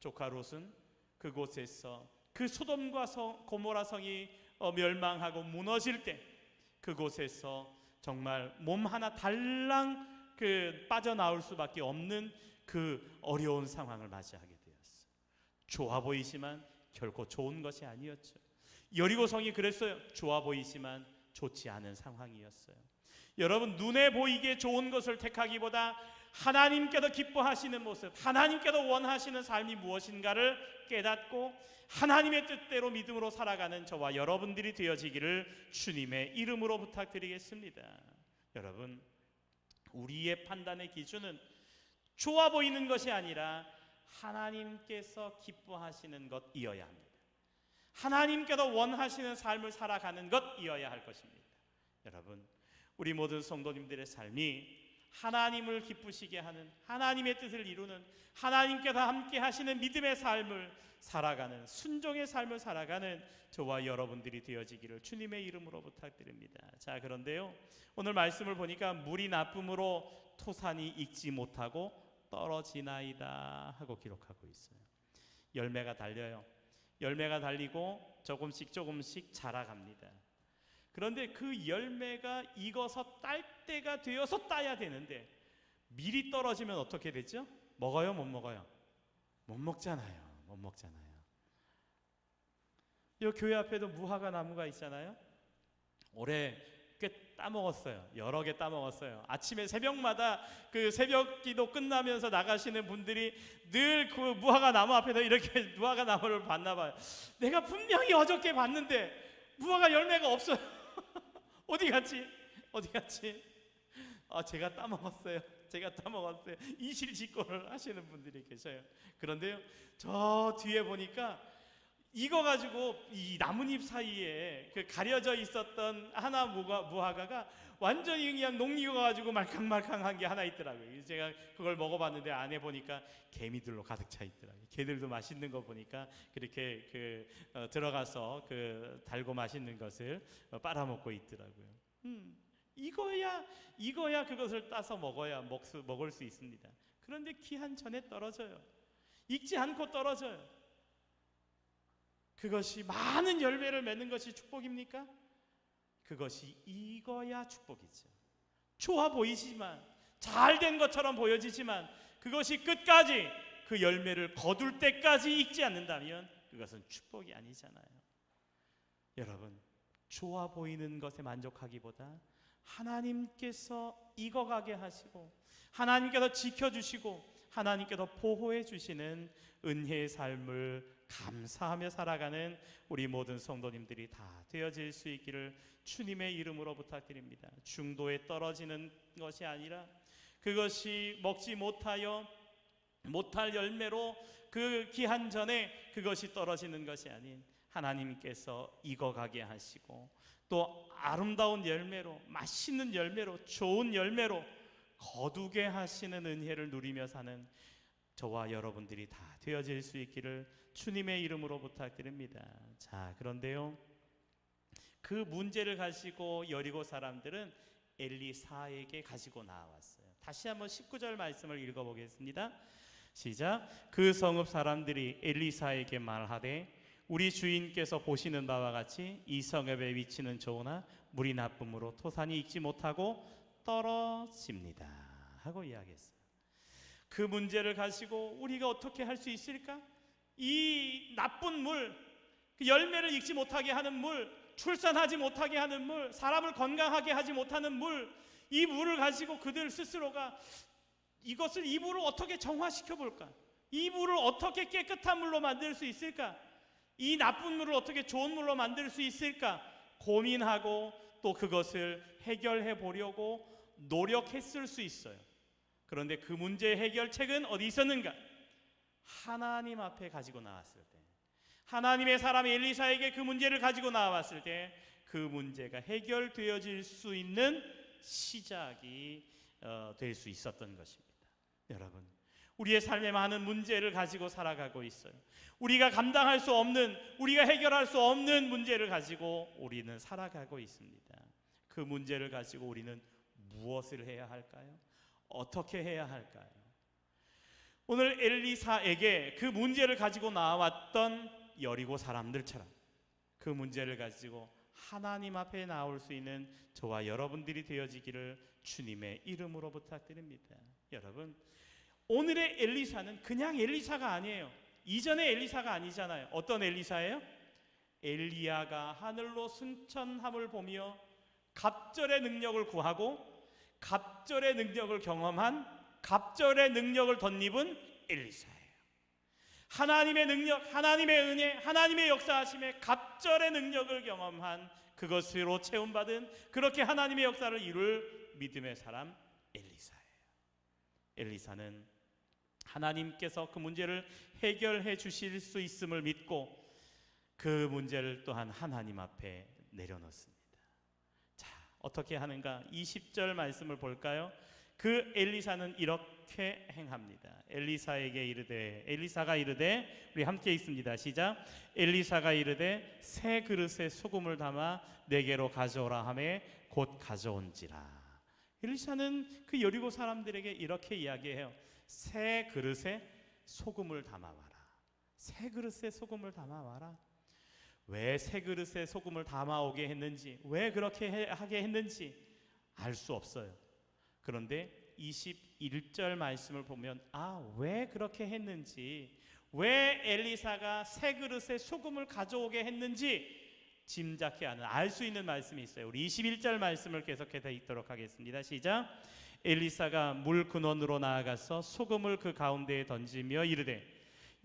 조카 롯은 그곳에서 그 소돔과 고모라 성이 멸망하고 무너질 때 그곳에서 정말 몸 하나 달랑 빠져나올 수밖에 없는 그 어려운 상황을 맞이하게 되었어요. 좋아 보이지만 결코 좋은 것이 아니었죠. 여리고성이 그랬어요. 좋아 보이지만 좋지 않은 상황이었어요. 여러분, 눈에 보이게 좋은 것을 택하기보다 하나님께서 기뻐하시는 모습, 하나님께서 원하시는 삶이 무엇인가를 깨닫고 하나님의 뜻대로 믿음으로 살아가는 저와 여러분들이 되어지기를 주님의 이름으로 부탁드리겠습니다. 여러분, 우리의 판단의 기준은 좋아 보이는 것이 아니라 하나님께서 기뻐하시는 것이어야 합니다. 하나님께서 원하시는 삶을 살아가는 것이어야 할 것입니다. 여러분, 우리 모든 성도님들의 삶이 하나님을 기쁘시게 하는, 하나님의 뜻을 이루는, 하나님께서 함께 하시는 믿음의 삶을 살아가는, 순종의 삶을 살아가는 저와 여러분들이 되어지기를 주님의 이름으로 부탁드립니다. 자, 그런데요, 오늘 말씀을 보니까 물이 나쁨으로 토산이 익지 못하고 떨어지나이다 하고 기록하고 있어요. 열매가 달려요. 열매가 달리고 조금씩 자라갑니다. 그런데 그 열매가 익어서 딸 때가 되어서 따야 되는데 미리 떨어지면 어떻게 되죠? 먹어요? 못 먹어요? 못 먹잖아요. 못 먹잖아요. 이 교회 앞에도 무화과 나무가 있잖아요. 올해 꽤 따먹었어요. 여러 개 따먹었어요. 아침에 새벽마다 그 새벽 기도 끝나면서 나가시는 분들이 늘 그 무화과 나무 앞에서 이렇게 무화과 나무를 봤나 봐요. 내가 분명히 어저께 봤는데 무화과 열매가 없어요. 어디 갔지? 어디 갔지? 제가 따먹었어요. 제가 따먹었어요. 이실직고를 하시는 분들이 계셔요. 그런데요, 저 뒤에 보니까 익어가지고 이 나뭇잎 사이에 그 가려져 있었던 하나 무화과가 완전히 그냥 녹익어가지고 말캉말캉한 게 하나 있더라고요. 제가 그걸 먹어봤는데 안에 보니까 개미들로 가득 차 있더라고요. 개들도 맛있는 거 보니까 그렇게 들어가서 그 달고 맛있는 것을 빨아먹고 있더라고요. 익어야 그것을 따서 먹어야 먹을 수 있습니다. 그런데 기한 전에 떨어져요. 익지 않고 떨어져요. 그것이 많은 열매를 맺는 것이 축복입니까? 그것이 익어야 축복이죠. 좋아 보이지만, 잘된 것처럼 보여지지만 그것이 끝까지 그 열매를 거둘 때까지 익지 않는다면 그것은 축복이 아니잖아요. 여러분, 좋아 보이는 것에 만족하기보다 하나님께서 익어가게 하시고 하나님께서 지켜주시고 하나님께서 보호해 주시는 은혜의 삶을 감사하며 살아가는 우리 모든 성도님들이 다 되어질 수 있기를 주님의 이름으로 부탁드립니다. 중도에 떨어지는 것이 아니라 그것이 먹지 못할 열매로 그 기한 전에 그것이 떨어지는 것이 아닌 하나님께서 익어가게 하시고 또 아름다운 열매로, 맛있는 열매로, 좋은 열매로 거두게 하시는 은혜를 누리며 사는 저와 여러분들이 다 되어질 수 있기를 주님의 이름으로 부탁드립니다. 자, 그런데요, 그 문제를 가지고 여리고 사람들은 엘리사에게 가지고 나왔어요. 다시 한번 19절 말씀을 읽어보겠습니다. 시작. 그 성읍 사람들이 엘리사에게 말하되 우리 주인께서 보시는 바와 같이 이 성읍에 위치는 좋으나 물이 나쁨으로 토산이 익지 못하고 떨어집니다 하고 이야기했어요. 그 문제를 가지고 우리가 어떻게 할 수 있을까? 이 나쁜 물, 그 열매를 익지 못하게 하는 물, 출산하지 못하게 하는 물, 사람을 건강하게 하지 못하는 물, 이 물을 가지고 그들 스스로가 이 물을 어떻게 정화시켜 볼까? 이 물을 어떻게 깨끗한 물로 만들 수 있을까? 이 나쁜 물을 어떻게 좋은 물로 만들 수 있을까? 고민하고 또 그것을 해결해 보려고 노력했을 수 있어요. 그런데 그 문제의 해결책은 어디 있었는가? 하나님 앞에 가지고 나왔을 때, 하나님의 사람 엘리사에게 그 문제를 가지고 나왔을 때 그 문제가 해결되어질 수 있는 시작이 될 수 있었던 것입니다. 여러분, 우리의 삶에 많은 문제를 가지고 살아가고 있어요. 우리가 감당할 수 없는, 우리가 해결할 수 없는 문제를 가지고 우리는 살아가고 있습니다. 그 문제를 가지고 우리는 무엇을 해야 할까요? 어떻게 해야 할까요? 오늘 엘리사에게 그 문제를 가지고 나왔던 여리고 사람들처럼 그 문제를 가지고 하나님 앞에 나올 수 있는 저와 여러분들이 되어지기를 주님의 이름으로 부탁드립니다. 여러분, 오늘의 엘리사는 그냥 엘리사가 아니에요. 이전의 엘리사가 아니잖아요. 어떤 엘리사예요? 엘리야가 하늘로 승천함을 보며 갑절의 능력을 구하고 갑절의 능력을 경험한, 갑절의 능력을 덧입은 엘리사예요. 하나님의 능력, 하나님의 은혜, 하나님의 역사하심에 갑절의 능력을 경험한, 그것으로 체험받은, 그렇게 하나님의 역사를 이룰 믿음의 사람 엘리사예요. 엘리사는 하나님께서 그 문제를 해결해 주실 수 있음을 믿고 그 문제를 또한 하나님 앞에 내려놓습니다. 자, 어떻게 하는가? 20절 말씀을 볼까요? 그 엘리사는 이렇게 행합니다. 엘리사가 이르되, 우리 함께 읽습니다. 시작. 엘리사가 이르되 새 그릇에 소금을 담아 내게로 가져오라 하매 곧 가져온지라. 엘리사는 그 여리고 사람들에게 이렇게 이야기해요. 새 그릇에 소금을 담아와라. 새 그릇에 소금을 담아와라. 왜 새 그릇에 소금을 담아오게 했는지, 왜 그렇게 하게 했는지 알 수 없어요. 그런데 21절 말씀을 보면 왜 그렇게 했는지, 왜 엘리사가 새 그릇에 소금을 가져오게 했는지 짐작케 하는, 알 수 있는 말씀이 있어요. 우리 21절 말씀을 계속해서 읽도록 하겠습니다. 시작. 엘리사가 물 근원으로 나아가서 소금을 그 가운데에 던지며 이르되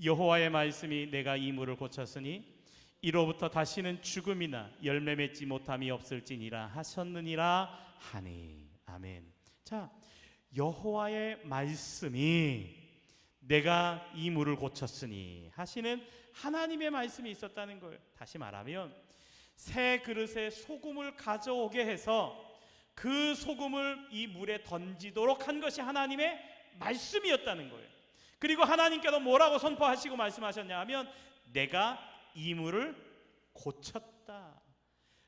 여호와의 말씀이 내가 이 물을 고쳤으니 이로부터 다시는 죽음이나 열매 맺지 못함이 없을지니라 하셨느니라 하니. 아멘. 자, 여호와의 말씀이 내가 이 물을 고쳤으니 하시는 하나님의 말씀이 있었다는 거예요. 다시 말하면 새 그릇에 소금을 가져오게 해서 그 소금을 이 물에 던지도록 한 것이 하나님의 말씀이었다는 거예요. 그리고 하나님께서 뭐라고 선포하시고 말씀하셨냐 하면 내가 이 물을 고쳤다.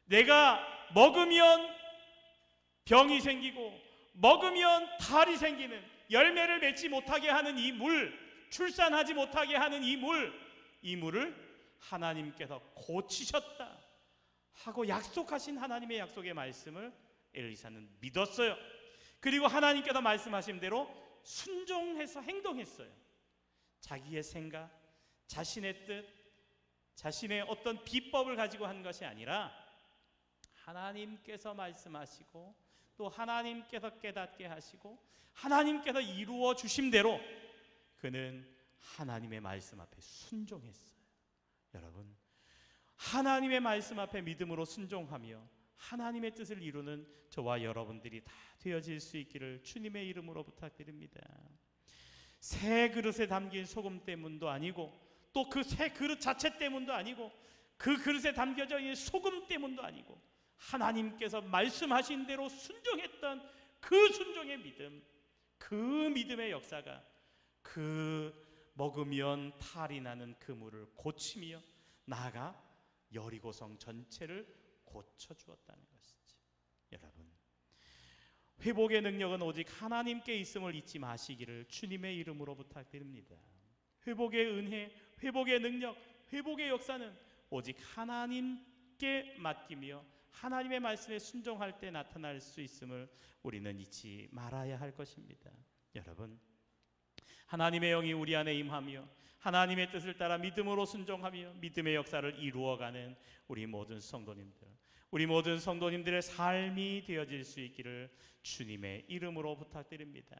내가 먹으면 병이 생기고 먹으면 탈이 생기는, 열매를 맺지 못하게 하는 이 물, 출산하지 못하게 하는 이 물을 하나님께서 고치셨다 하고 약속하신 하나님의 약속의 말씀을 엘리사는 믿었어요. 그리고 하나님께서 말씀하신 대로 순종해서 행동했어요. 자기의 생각, 자신의 뜻, 자신의 어떤 비법을 가지고 한 것이 아니라 하나님께서 말씀하시고 또 하나님께서 깨닫게 하시고 하나님께서 이루어 주신 대로 그는 하나님의 말씀 앞에 순종했어요. 여러분, 하나님의 말씀 앞에 믿음으로 순종하며 하나님의 뜻을 이루는 저와 여러분들이 다 되어질 수 있기를 주님의 이름으로 부탁드립니다. 새 그릇에 담긴 소금 때문도 아니고 또 그 새 그릇 자체 때문도 아니고 그 그릇에 담겨져 있는 소금 때문도 아니고 하나님께서 말씀하신 대로 순종했던 그 순종의 믿음, 그 믿음의 역사가 그 먹으면 탈이 나는 그 물을 고치며 나아가 여리고성 전체를 고쳐주었다는 것이죠. 여러분, 회복의 능력은 오직 하나님께 있음을 잊지 마시기를 주님의 이름으로 부탁드립니다. 회복의 은혜, 회복의 능력, 회복의 역사는 오직 하나님께 맡기며 하나님의 말씀에 순종할 때 나타날 수 있음을 우리는 잊지 말아야 할 것입니다. 여러분, 하나님의 영이 우리 안에 임하며 하나님의 뜻을 따라 믿음으로 순종하며 믿음의 역사를 이루어가는 우리 모든 성도님들의 삶이 되어질 수 있기를 주님의 이름으로 부탁드립니다.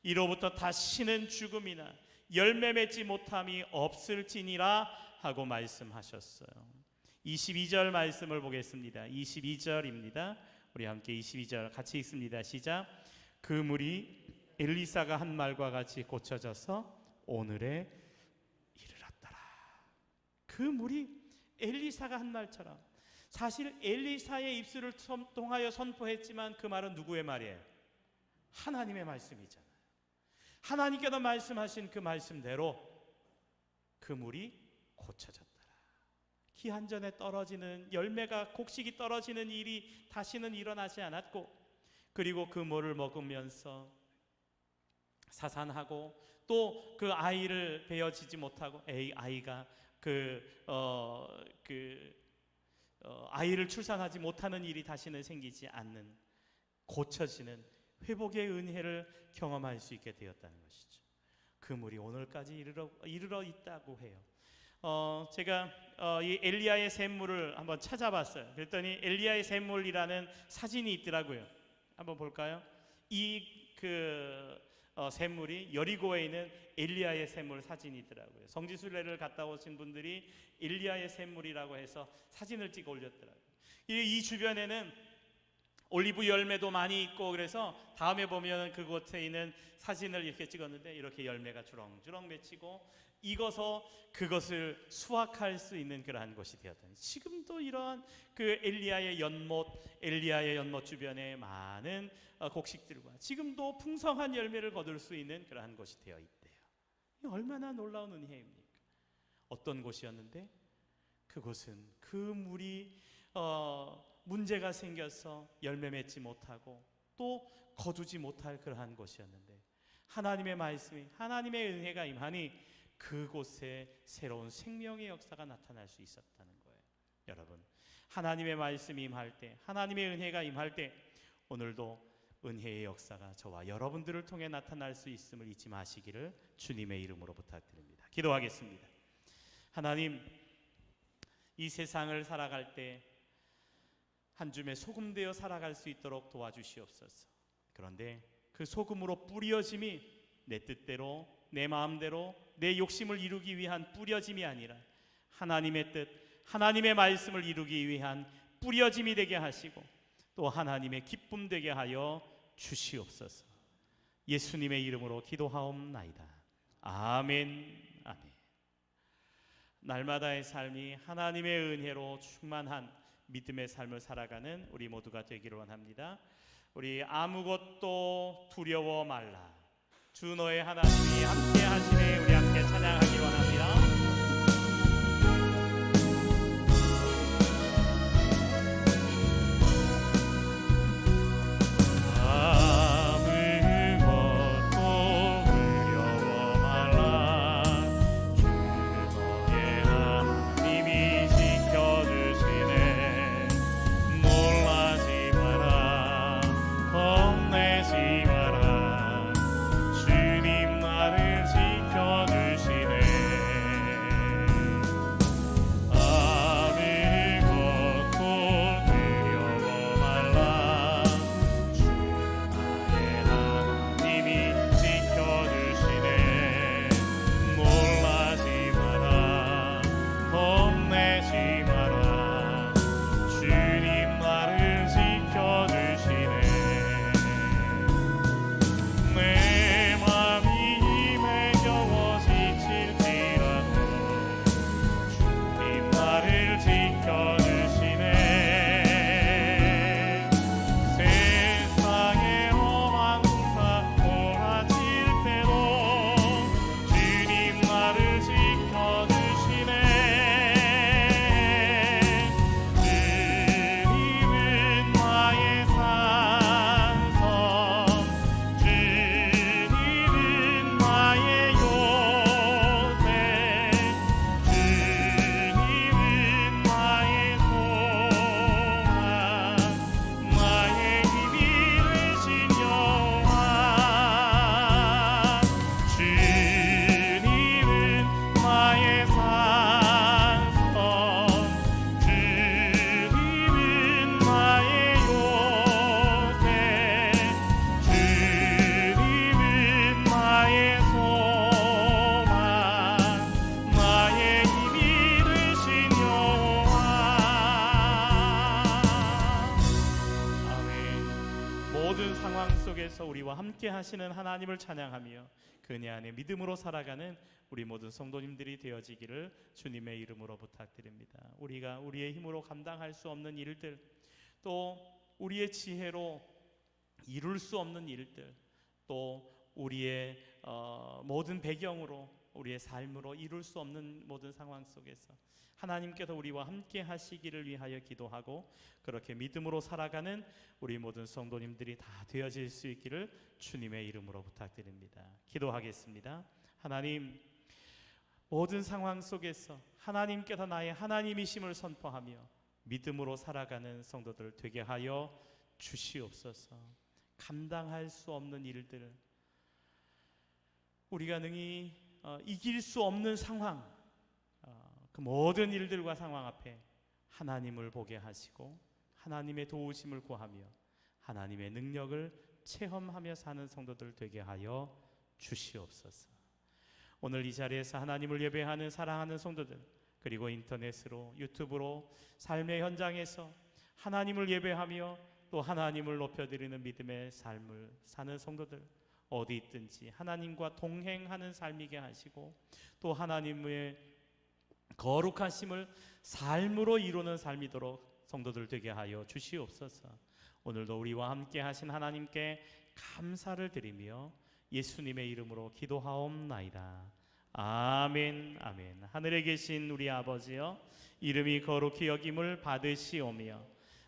이로부터 다시는 죽음이나 열매 맺지 못함이 없을지니라 하고 말씀하셨어요. 22절 말씀을 보겠습니다. 22절입니다. 우리 함께 22절 같이 읽습니다. 시작. 그 물이 엘리사가 한 말과 같이 고쳐져서 오늘에 이르렀더라. 그 물이 엘리사가 한 말처럼, 사실 엘리사의 입술을 통하여 선포했지만 그 말은 누구의 말이에요? 하나님의 말씀이잖아요. 하나님께서 말씀하신 그 말씀대로 그 물이 고쳐졌더라. 기한전에 떨어지는 열매가, 곡식이 떨어지는 일이 다시는 일어나지 않았고, 그리고 그 물을 먹으면서 사산하고 또 그 아이를 베어지지 못하고 아이가 아이를 출산하지 못하는 일이 다시는 생기지 않는, 고쳐지는 회복의 은혜를 경험할 수 있게 되었다는 것이죠. 그 물이 오늘까지 이르러 있다고 해요. 제가 이 엘리야의 샘물을 한번 찾아봤어요. 그랬더니 엘리야의 샘물이라는 사진이 있더라고요. 한번 볼까요? 샘물이 여리고에 있는 엘리야의 샘물 사진이 있더라고요. 성지순례를 갔다 오신 분들이 엘리야의 샘물이라고 해서 사진을 찍어 올렸더라고요. 이 주변에는 올리브 열매도 많이 있고, 그래서 다음에 보면 그곳에 있는 사진을 이렇게 찍었는데 이렇게 열매가 주렁주렁 맺히고 익어서 그것을 수확할 수 있는 그러한 곳이 되었다. 지금도 이러한 그 엘리야의 연못 주변에 많은 곡식들과 지금도 풍성한 열매를 거둘 수 있는 그러한 곳이 되어 있대요. 얼마나 놀라운 은혜입니까? 어떤 곳이었는데 그곳은 그 물이 문제가 생겨서 열매 맺지 못하고 또 거두지 못할 그러한 곳이었는데 하나님의 말씀이, 하나님의 은혜가 임하니 그곳에 새로운 생명의 역사가 나타날 수 있었다는 거예요. 여러분, 하나님의 말씀이 임할 때, 하나님의 은혜가 임할 때 오늘도 은혜의 역사가 저와 여러분들을 통해 나타날 수 있음을 잊지 마시기를 주님의 이름으로 부탁드립니다. 기도하겠습니다. 하나님, 이 세상을 살아갈 때 한 줌의 소금 되어 살아갈 수 있도록 도와주시옵소서. 그런데 그 소금으로 뿌려짐이 내 뜻대로, 내 마음대로, 내 욕심을 이루기 위한 뿌려짐이 아니라 하나님의 뜻, 하나님의 말씀을 이루기 위한 뿌려짐이 되게 하시고 또 하나님의 기쁨 되게 하여 주시옵소서. 예수님의 이름으로 기도하옵나이다. 아멘. 아멘. 날마다의 삶이 하나님의 은혜로 충만한 믿음의 삶을 살아가는 우리 모두가 되기를 원합니다. 우리 아무것도 두려워 말라, 주 너의 하나님이 함께 하시네. 우리 함께 찬양하기 원합니다. 우리와 함께 하시는 하나님을 찬양하며 그 은혜 안에 믿음으로 살아가는 우리 모든 성도님들이 되어지기를 주님의 이름으로 부탁드립니다. 우리가 우리의 힘으로 감당할 수 없는 일들, 또 우리의 지혜로 이룰 수 없는 일들, 또 우리의 모든 배경으로, 우리의 삶으로 이룰 수 없는 모든 상황 속에서 하나님께서 우리와 함께 하시기를 위하여 기도하고 그렇게 믿음으로 살아가는 우리 모든 성도님들이 다 되어질 수 있기를 주님의 이름으로 부탁드립니다. 기도하겠습니다. 하나님, 모든 상황 속에서 하나님께서 나의 하나님이심을 선포하며 믿음으로 살아가는 성도들 되게 하여 주시옵소서. 감당할 수 없는 일들, 우리가 능히 이길 수 없는 상황, 그 모든 일들과 상황 앞에 하나님을 보게 하시고 하나님의 도우심을 구하며 하나님의 능력을 체험하며 사는 성도들 되게 하여 주시옵소서. 오늘 이 자리에서 하나님을 예배하는 사랑하는 성도들, 그리고 인터넷으로, 유튜브로, 삶의 현장에서 하나님을 예배하며 또 하나님을 높여드리는 믿음의 삶을 사는 성도들, 어디 있든지 하나님과 동행하는 삶이게 하시고 또 하나님의 거룩하심을 삶으로 이루는 삶이도록 성도들 되게 하여 주시옵소서. 오늘도 우리와 함께 하신 하나님께 감사를 드리며 예수님의 이름으로 기도하옵나이다. 아멘. 아멘. 하늘에 계신 우리 아버지여, 이름이 거룩히 여김을 받으시오며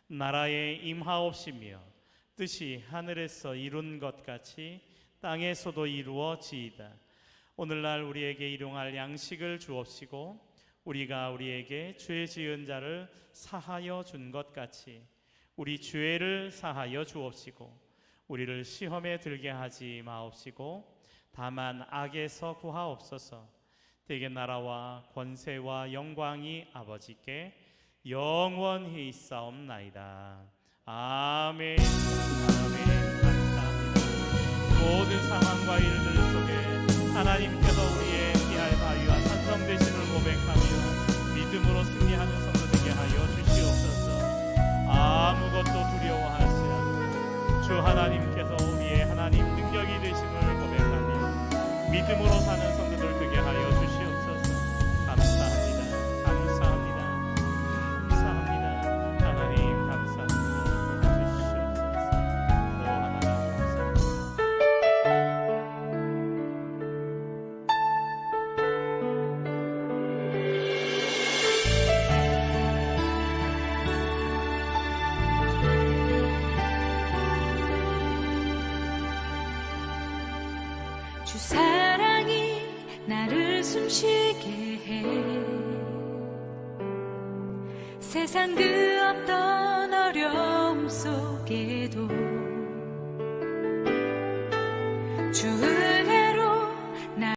나라에 임하옵시며 뜻이 하늘에서 이룬 것 같이 땅에서도 이루어지이다. 오늘날 우리에게 일용할 양식을 주옵시고 우리가 우리에게 죄 지은 자를 사하여 준 것 같이 우리 죄를 사하여 주옵시고 우리를 시험에 들게 하지 마옵시고 다만 악에서 구하옵소서. 대개 나라와 권세와 영광이 아버지께 영원히 있사옵나이다. 아멘. 아멘. 감사합니다. 모든 상황과 일들 속에 하나님께서 우리의 피할 바위와 산성 되심을 고백하며 믿음으로 승리하는 성도 되게 하여 주시옵소서. 아무것도 두려워하지 않고 주 하나님께서 우리의 하나님 능력이 되심을 고백하며 믿음으로 사는 성도들 되게 하여 주시옵소서. 감사합니다. 감사합니다. 감사합니다. 하나님 감사합니다. 도와주시옵소서. 오 하나님 감사합니다. 주 사랑이 나를 숨쉬게 해 세상 그 어떤 어려움 속에도 주